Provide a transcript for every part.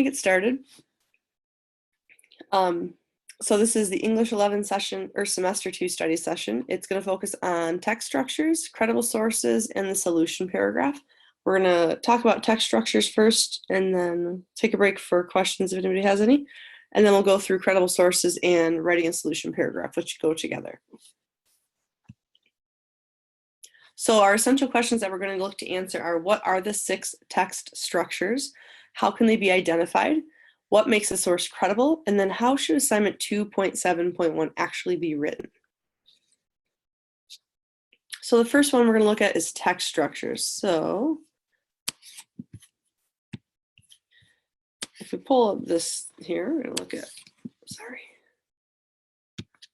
Get started. So this is the English 11 session or semester 2 study session. It's going to focus on text structures, credible sources, and the solution paragraph. We're going to talk about text structures first and then take a break for questions if anybody has any. And then we'll go through credible sources and writing a solution paragraph, which go together. So our essential questions that we're going to look to answer are: what are the 6 text structures? How can they be identified? What makes a source credible? And then how should assignment 2.7.1 actually be written? So the first one we're going to look at is text structures. So if we pull up this here, we're going to look at, we're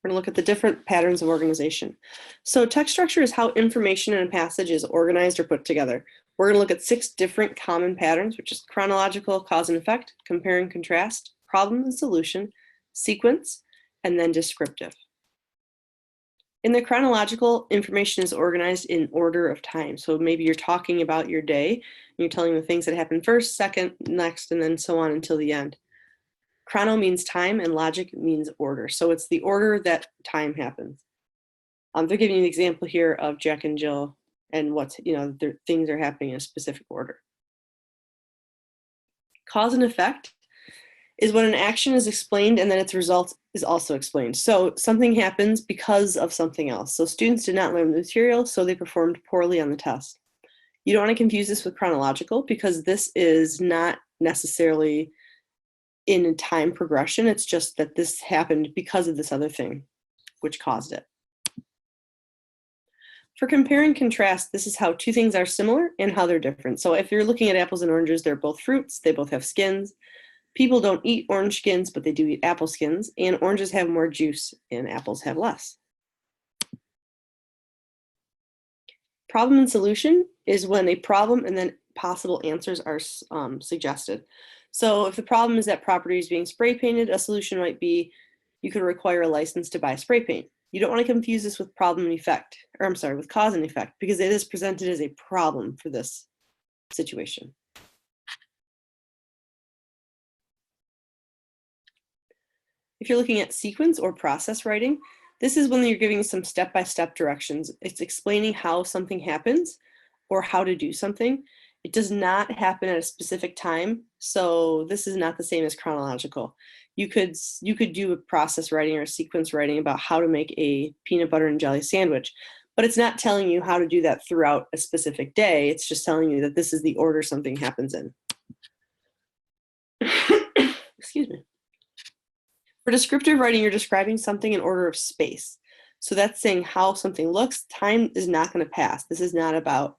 going to look at the different patterns of organization. So text structure is how information in a passage is organized or put together. We're going to look at 6 different common patterns, which is chronological, cause and effect, compare and contrast, problem and solution, sequence, and then descriptive. In the chronological, information is organized in order of time. So maybe you're talking about your day, and you're telling the things that happened first, second, next, and then so on until the end. Chrono means time and logic means order. So it's the order that time happens. They're giving you an example here of Jack and Jill and what's, their things are happening in a specific order. Cause and effect is when an action is explained and then its result is also explained. So something happens because of something else. So students did not learn the material, so they performed poorly on the test. You don't want to confuse this with chronological because this is not necessarily in a time progression. It's just that this happened because of this other thing, which caused it. For compare and contrast, this is how 2 things are similar and how they're different. So if you're looking at apples and oranges, they're both fruits, they both have skins. People don't eat orange skins, but they do eat apple skins, and oranges have more juice and apples have less. Problem and solution is when a problem and then possible answers are suggested. So if the problem is that property is being spray painted, a solution might be you could require a license to buy spray paint. You don't want to confuse this with problem and effect, or I'm sorry, with cause and effect, because it is presented as a problem for this situation. If you're looking at sequence or process writing, this is when you're giving some step-by-step directions. It's explaining how something happens or how to do something. It does not happen at a specific time, so this is not the same as chronological. You could do a process writing or a sequence writing about how to make a peanut butter and jelly sandwich, but it's not telling you how to do that throughout a specific day. It's just telling you that this is the order something happens in. Excuse me. For descriptive writing, you're describing something in order of space. So that's saying how something looks. Time is not going to pass. This is not about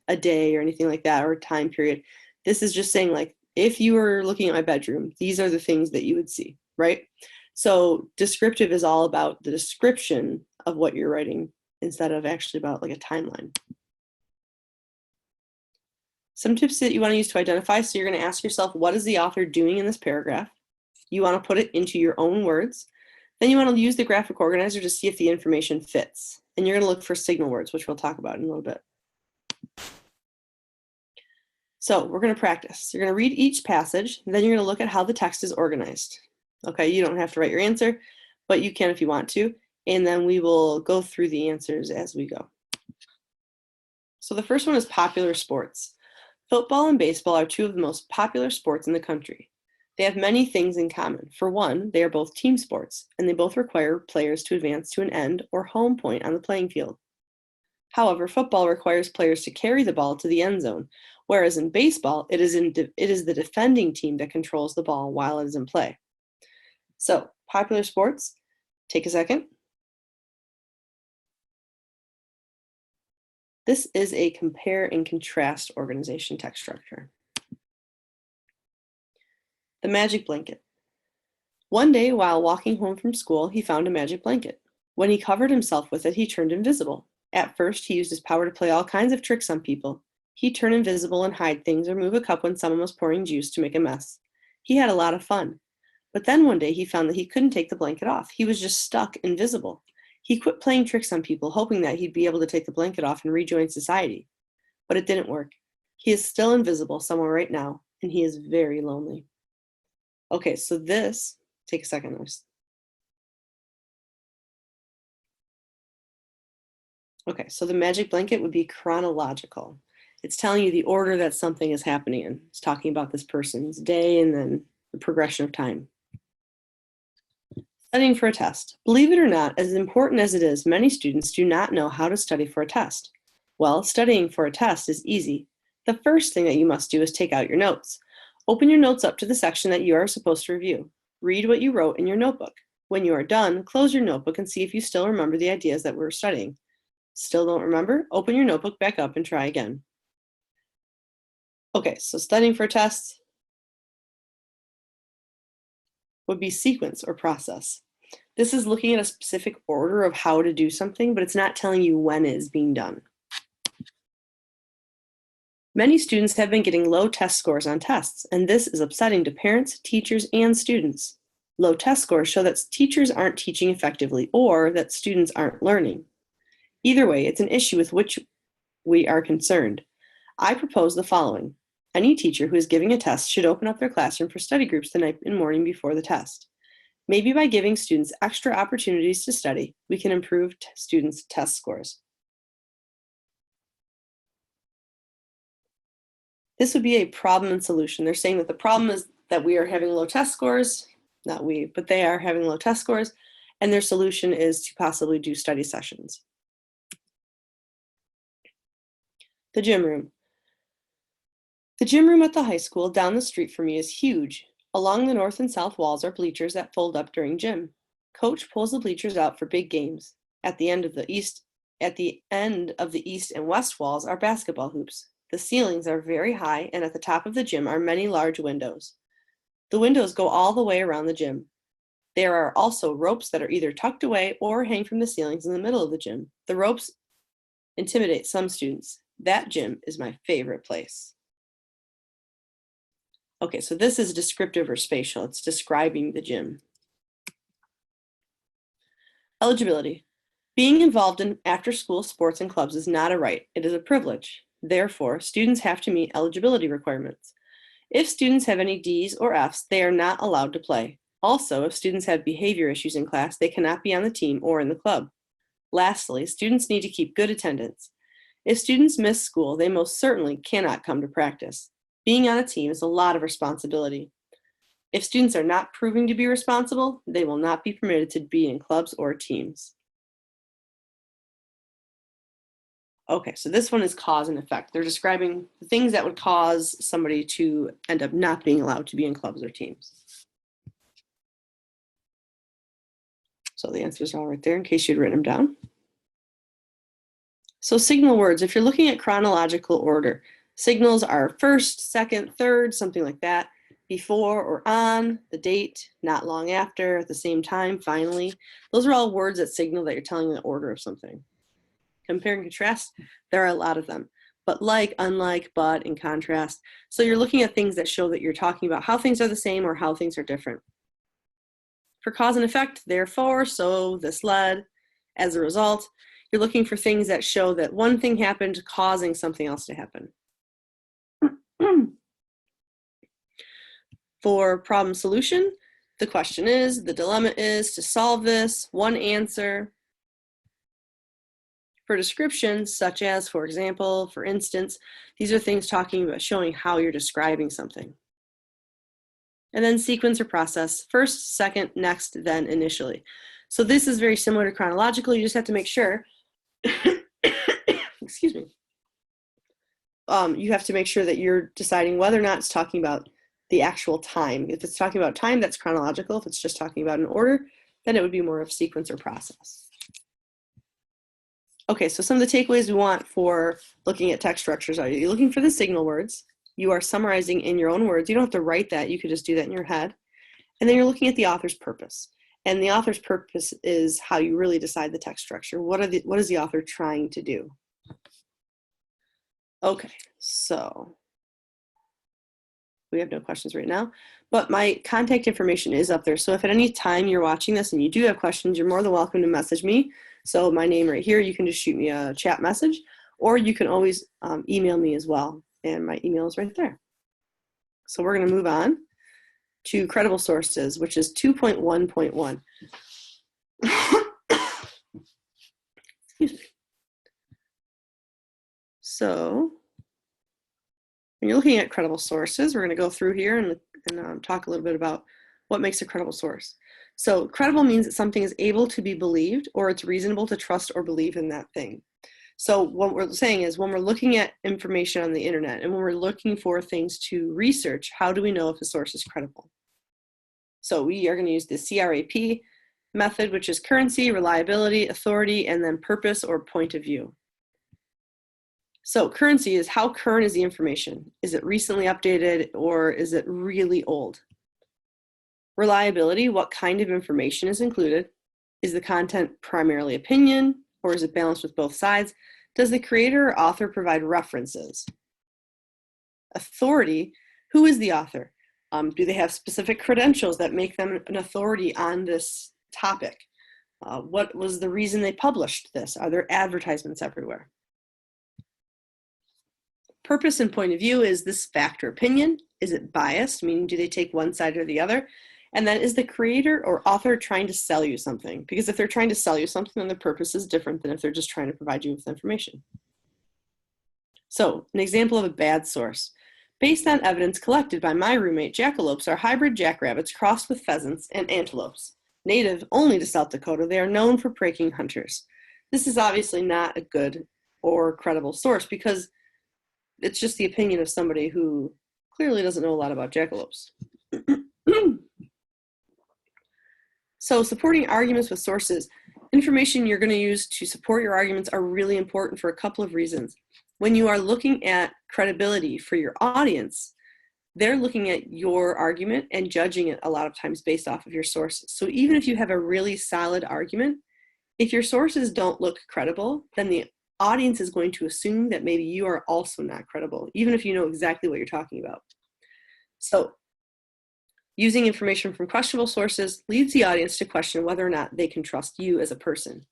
a day or anything like that, or a time period. This is just saying, like, if you were looking at my bedroom, these are the things that you would see, right? So descriptive is all about the description of what you're writing instead of actually about like a timeline. Some tips that you want to use to identify. So you're going to ask yourself, what is the author doing in this paragraph? You want to put it into your own words. Then you want to use the graphic organizer to see if the information fits. And you're going to look for signal words, which we'll talk about in a little bit. So we're going to practice. You're going to read each passage, and then you're going to look at how the text is organized. Okay, you don't have to write your answer, but you can if you want to. And then we will go through the answers as we go. So the first one is popular sports. Football and baseball are 2 of the most popular sports in the country. They have many things in common. For one, they are both team sports, and they both require players to advance to an end or home point on the playing field. However, football requires players to carry the ball to the end zone, whereas in baseball, it is the defending team that controls the ball while it is in play. So, popular sports, take a second. This is a compare and contrast organization text structure. The magic blanket. One day, while walking home from school, he found a magic blanket. When he covered himself with it, he turned invisible. At first, he used his power to play all kinds of tricks on people. He'd turn invisible and hide things or move a cup when someone was pouring juice to make a mess. He had a lot of fun. But then one day he found that he couldn't take the blanket off. He was just stuck invisible. He quit playing tricks on people, hoping that he'd be able to take the blanket off and rejoin society. But it didn't work. He is still invisible somewhere right now, and he is very lonely. Okay, so this, take a second. Okay, so the magic blanket would be chronological. It's telling you the order that something is happening in. It's talking about this person's day and then the progression of time. Studying for a test. Believe it or not, as important as it is, many students do not know how to study for a test. Well, studying for a test is easy. The first thing that you must do is take out your notes. Open your notes up to the section that you are supposed to review. Read what you wrote in your notebook. When you are done, close your notebook and see if you still remember the ideas that we're studying. Still don't remember? Open your notebook back up and try again. Okay, so studying for tests would be sequence or process. This is looking at a specific order of how to do something, but it's not telling you when it is being done. Many students have been getting low test scores on tests, and this is upsetting to parents, teachers, and students. Low test scores show that teachers aren't teaching effectively or that students aren't learning. Either way, it's an issue with which we are concerned. I propose the following. Any teacher who is giving a test should open up their classroom for study groups the night and morning before the test. Maybe by giving students extra opportunities to study, we can improve students' test scores. This would be a problem and solution. They're saying that the problem is that we are having low test scores, not we, but they are having low test scores, and their solution is to possibly do study sessions. The gym room. The gym room at the high school down the street from me is huge. Along the north and south walls are bleachers that fold up during gym. Coach pulls the bleachers out for big games. At the end of the east and west walls are basketball hoops. The ceilings are very high, and at the top of the gym are many large windows. The windows go all the way around the gym. There are also ropes that are either tucked away or hang from the ceilings in the middle of the gym. The ropes intimidate some students. That gym is my favorite place. Okay, so this is descriptive or spatial. It's describing the gym. Eligibility. Being involved in after-school sports and clubs is not a right. It is a privilege. Therefore, students have to meet eligibility requirements. If students have any D's or F's, they are not allowed to play. Also, if students have behavior issues in class, they cannot be on the team or in the club. Lastly, students need to keep good attendance. If students miss school, they most certainly cannot come to practice. Being on a team is a lot of responsibility. If students are not proving to be responsible, they will not be permitted to be in clubs or teams. Okay, so this one is cause and effect. They're describing the things that would cause somebody to end up not being allowed to be in clubs or teams. So the answers are all right there in case you'd written them down. So signal words, if you're looking at chronological order, signals are first, second, third, something like that, before or on, the date, not long after, at the same time, finally. Those are all words that signal that you're telling the order of something. Compare and contrast, there are a lot of them. But like, unlike, but, in contrast. So you're looking at things that show that you're talking about how things are the same or how things are different. For cause and effect, therefore, so, this led, as a result. You're looking for things that show that one thing happened causing something else to happen. For problem solution, the question is, the dilemma is to solve this, one answer. For description, such as, for example, for instance, these are things talking about showing how you're describing something. And then sequence or process, first, second, next, then, initially. So this is very similar to chronological. You just have to make sure excuse me. You have to make sure that you're deciding whether or not it's talking about the actual time. If it's talking about time, that's chronological. If it's just talking about an order, then it would be more of sequence or process. Okay, so some of the takeaways we want for looking at text structures are you're looking for the signal words. You are summarizing in your own words. You don't have to write that. You could just do that in your head. And then you're looking at the author's purpose. And the author's purpose is how you really decide the text structure. What is the author trying to do? Okay, so we have no questions right now, but my contact information is up there. So if at any time you're watching this and you do have questions, you're more than welcome to message me. So my name right here, you can just shoot me a chat message, or you can always email me as well. And my email is right there. So we're gonna move on. to credible sources, which is 2.1.1. Excuse me. So when you're looking at credible sources, we're going to go through here and talk a little bit about what makes a credible source. So credible means that something is able to be believed, or it's reasonable to trust or believe in that thing. So what we're saying is, when we're looking at information on the internet and when we're looking for things to research, how do we know if a source is credible? So we are going to use the CRAP method, which is currency, reliability, authority, and then purpose or point of view. So currency is how current is the information? Is it recently updated, or is it really old? Reliability, what kind of information is included? Is the content primarily opinion, or is it balanced with both sides? Does the creator or author provide references? Authority, who is the author? Do they have specific credentials that make them an authority on this topic? What was the reason they published this? Are there advertisements everywhere? Purpose and point of view, is this fact or opinion? Is it biased, meaning do they take one side or the other? And then, is the creator or author trying to sell you something? Because if they're trying to sell you something, then the purpose is different than if they're just trying to provide you with information. So, an example of a bad source. Based on evidence collected by my roommate, jackalopes are hybrid jackrabbits crossed with pheasants and antelopes. Native only to South Dakota, they are known for pranking hunters. This is obviously not a good or credible source, because it's just the opinion of somebody who clearly doesn't know a lot about jackalopes. So supporting arguments with sources. Information you're going to use to support your arguments are really important for a couple of reasons. When you are looking at credibility for your audience, they're looking at your argument and judging it a lot of times based off of your sources. So even if you have a really solid argument, if your sources don't look credible, then the audience is going to assume that maybe you are also not credible, even if you know exactly what you're talking about. So using information from questionable sources leads the audience to question whether or not they can trust you as a person.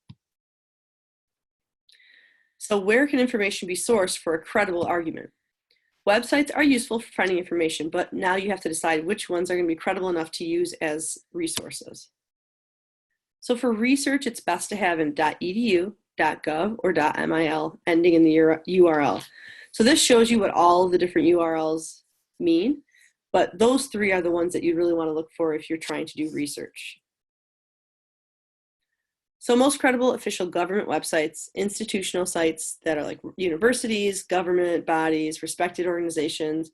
So where can information be sourced for a credible argument? Websites are useful for finding information, but now you have to decide which ones are going to be credible enough to use as resources. So for research, it's best to have an .edu, .gov, or .mil ending in the URL. So this shows you what all of the different URLs mean, but those three are the ones that you really want to look for if you're trying to do research. So most credible official government websites, institutional sites that are like universities, government bodies, respected organizations,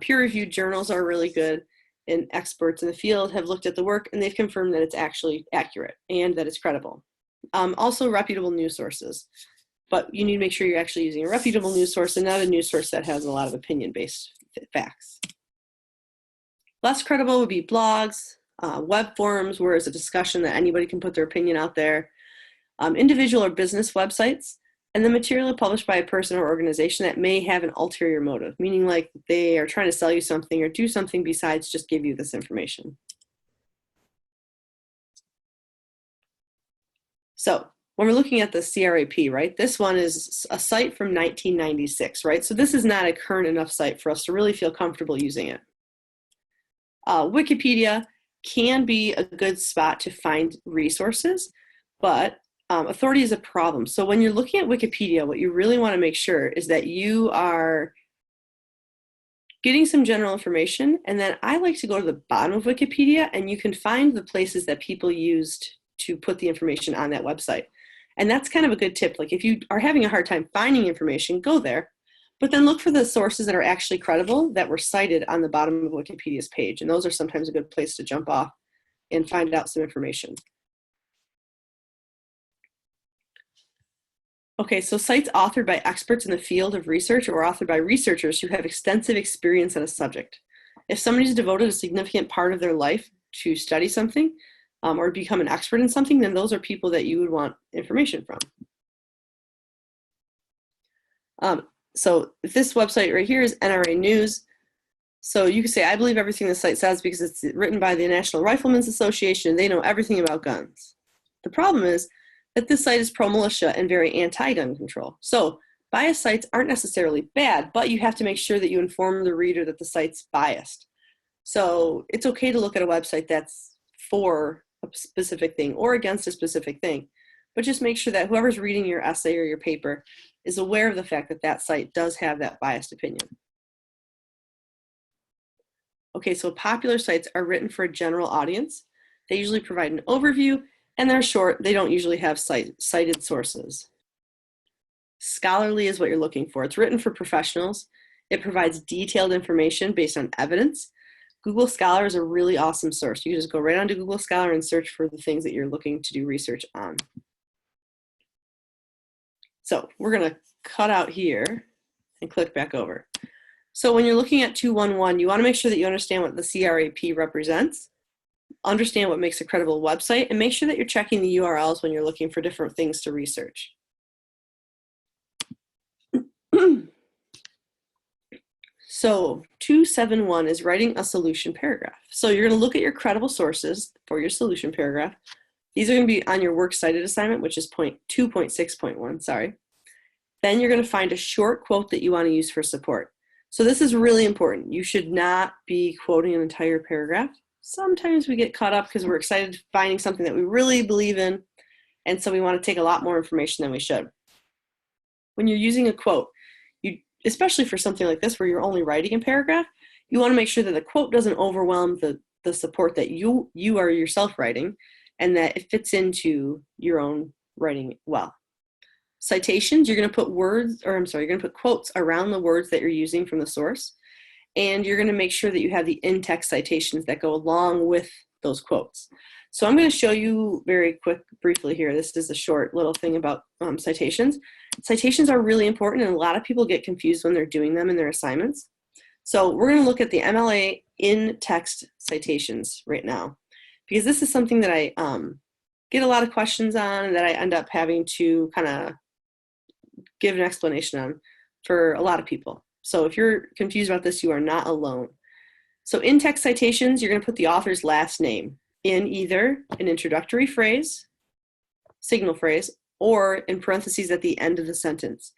peer-reviewed journals are really good, and experts in the field have looked at the work and they've confirmed that it's actually accurate and that it's credible. Also reputable news sources, but you need to make sure you're actually using a reputable news source and not a news source that has a lot of opinion-based facts. Less credible would be blogs, web forums, where it's a discussion that anybody can put their opinion out there, individual or business websites, and the material published by a person or organization that may have an ulterior motive, meaning like they are trying to sell you something or do something besides just give you this information. So when we're looking at the CRAP, right, this one is a site from 1996, right? So this is not a current enough site for us to really feel comfortable using it. Wikipedia can be a good spot to find resources, but authority is a problem. So when you're looking at Wikipedia, what you really want to make sure is that you are getting some general information, and then I like to go to the bottom of Wikipedia, and you can find the places that people used to put the information on that website. And that's kind of a good tip. Like if you are having a hard time finding information, go there. But then look for the sources that are actually credible that were cited on the bottom of Wikipedia's page. And those are sometimes a good place to jump off and find out some information. Okay, so sites authored by experts in the field of research or authored by researchers who have extensive experience on a subject. If somebody's devoted a significant part of their life to study something or become an expert in something, then those are people that you would want information from. So if this website right here is NRA News, so you can say, I believe everything the site says because it's written by the National Riflemen's Association. They know everything about guns. The problem is that this site is pro-militia and very anti-gun control. So biased sites aren't necessarily bad, but you have to make sure that you inform the reader that the site's biased. So it's okay to look at a website that's for a specific thing or against a specific thing, but just make sure that whoever's reading your essay or your paper is aware of the fact that that site does have that biased opinion. Okay, so popular sites are written for a general audience. They usually provide an overview, and they're short. They don't usually have cited sources. Scholarly is what you're looking for. It's written for professionals. It provides detailed information based on evidence. Google Scholar is a really awesome source. You can just go right onto Google Scholar and search for the things that you're looking to do research on. So we're going to cut out here and click back over. So when you're looking at 211, you want to make sure that you understand what the CRAP represents, understand what makes a credible website, and make sure that you're checking the URLs when you're looking for different things to research. So 271 is writing a solution paragraph. So you're going to look at your credible sources for your solution paragraph. These are going to be on your works cited assignment, which is 2.6.1, sorry. Then you're going to find a short quote that you want to use for support. So this is really important. You should not be quoting an entire paragraph. Sometimes we get caught up because we're excited finding something that we really believe in, and so we want to take a lot more information than we should. When you're using a quote, especially for something like this where you're only writing a paragraph, you want to make sure that the quote doesn't overwhelm the support that you are yourself writing, and that it fits into your own writing well. Citations, you're going to put you're going to put quotes around the words that you're using from the source, and you're going to make sure that you have the in-text citations that go along with those quotes. So I'm going to show you briefly here. This is a short little thing about citations. Citations are really important, and a lot of people get confused when they're doing them in their assignments. So we're going to look at the MLA in-text citations right now, because this is something that I get a lot of questions on and that I end up having to kind of give an explanation on for a lot of people. So if you're confused about this, you are not alone. So in-text citations, you're going to put the author's last name in either an introductory phrase, signal phrase, or in parentheses at the end of the sentence.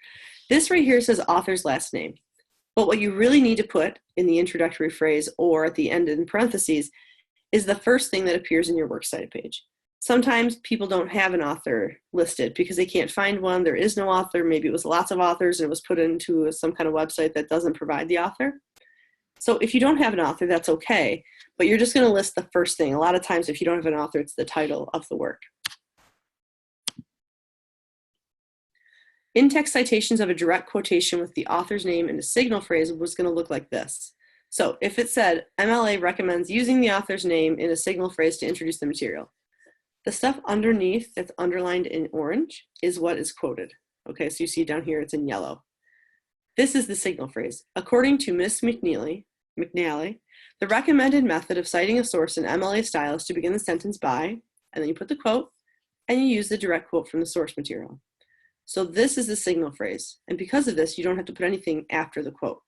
This right here says author's last name. But what you really need to put in the introductory phrase or at the end in parentheses is the first thing that appears in your works cited page. Sometimes people don't have an author listed because they can't find one. There is no author. Maybe it was lots of authors and it was put into some kind of website that doesn't provide the author. So if you don't have an author, that's okay, but you're just going to list the first thing. A lot of times if you don't have an author, it's the title of the work. In-text citations of a direct quotation with the author's name and a signal phrase was going to look like this. So if it said, MLA recommends using the author's name in a signal phrase to introduce the material, the stuff underneath that's underlined in orange is what is quoted. Okay, so you see down here it's in yellow. This is the signal phrase. According to Ms. McNally, the recommended method of citing a source in MLA style is to begin the sentence by, and then you put the quote, and you use the direct quote from the source material. So this is the signal phrase, and because of this, you don't have to put anything after the quote.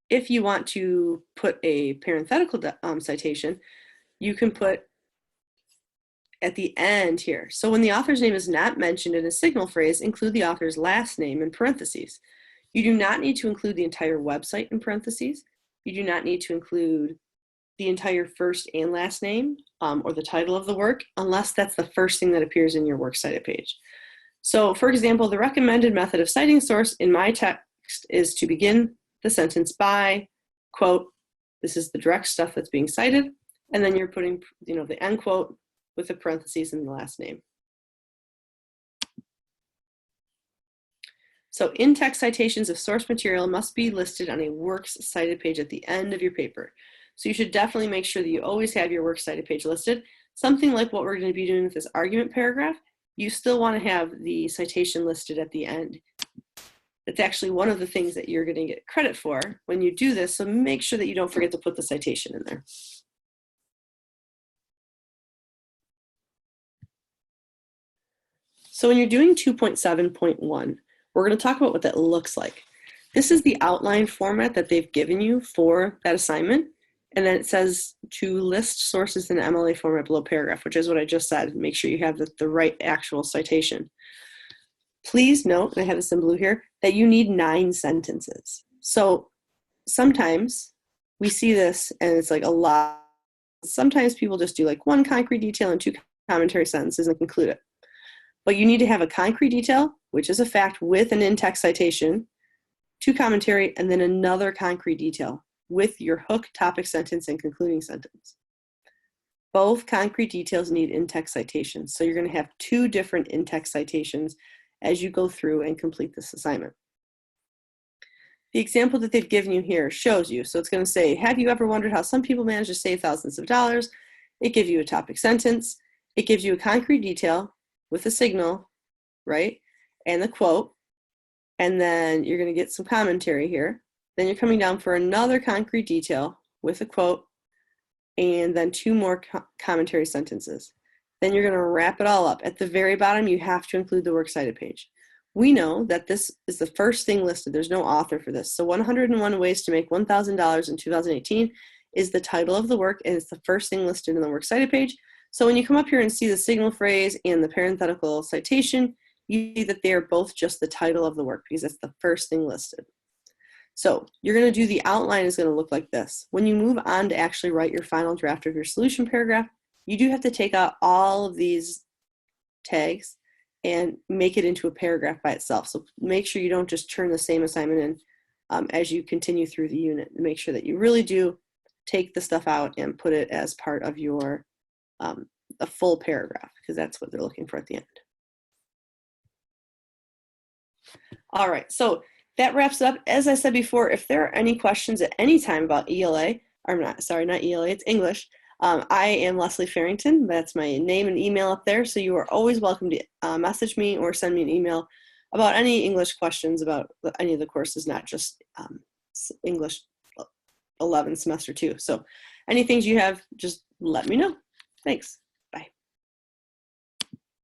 If you want to put a parenthetical citation, you can put at the end here. So when the author's name is not mentioned in a signal phrase, include the author's last name in parentheses. You do not need to include the entire website in parentheses. You do not need to include the entire first and last name or the title of the work, unless that's the first thing that appears in your works cited page. So for example, the recommended method of citing a source in my text is to begin the sentence by, quote, this is the direct stuff that's being cited, and then you're putting, the end quote with the parentheses and the last name. So in-text citations of source material must be listed on a works cited page at the end of your paper. So you should definitely make sure that you always have your works cited page listed. Something like what we're going to be doing with this argument paragraph, you still want to have the citation listed at the end. It's actually one of the things that you're going to get credit for when you do this, so make sure that you don't forget to put the citation in there. So when you're doing 2.7.1, we're going to talk about what that looks like. This is the outline format that they've given you for that assignment. And then it says to list sources in MLA format below paragraph, which is what I just said. Make sure you have the right actual citation. Please note, and I have this in blue here, that you need 9 sentences. So sometimes we see this and it's like a lot. Sometimes people just do like one concrete detail and two commentary sentences and conclude it. But you need to have a concrete detail, which is a fact with an in-text citation, two commentary, and then another concrete detail with your hook, topic sentence, and concluding sentence. Both concrete details need in-text citations. So you're going to have two different in-text citations as you go through and complete this assignment. The example that they've given you here shows you. So it's going to say, have you ever wondered how some people manage to save thousands of dollars? It gives you a topic sentence. It gives you a concrete detail with a signal, right? And the quote. And then you're going to get some commentary here. Then you're coming down for another concrete detail with a quote, and then two more commentary sentences. Then you're going to wrap it all up. At the very bottom, you have to include the works cited page. We know that this is the first thing listed. There's no author for this. So 101 Ways to Make $1,000 in 2018 is the title of the work, and it's the first thing listed in the works cited page. So when you come up here and see the signal phrase and the parenthetical citation, you see that they are both just the title of the work because that's the first thing listed. So you're going to do the outline is going to look like this. When you move on to actually write your final draft of your solution paragraph, you do have to take out all of these tags and make it into a paragraph by itself. So make sure you don't just turn the same assignment in as you continue through the unit. Make sure that you really do take the stuff out and put it as part of your a full paragraph, because that's what they're looking for at the end. All right, so that wraps up. As I said before, if there are any questions at any time about ELA, or not ELA, it's English. I am Leslie Farrington. That's my name and email up there. So you are always welcome to message me or send me an email about any English questions about any of the courses, not just English 11 semester 2. So any things you have, just let me know. Thanks.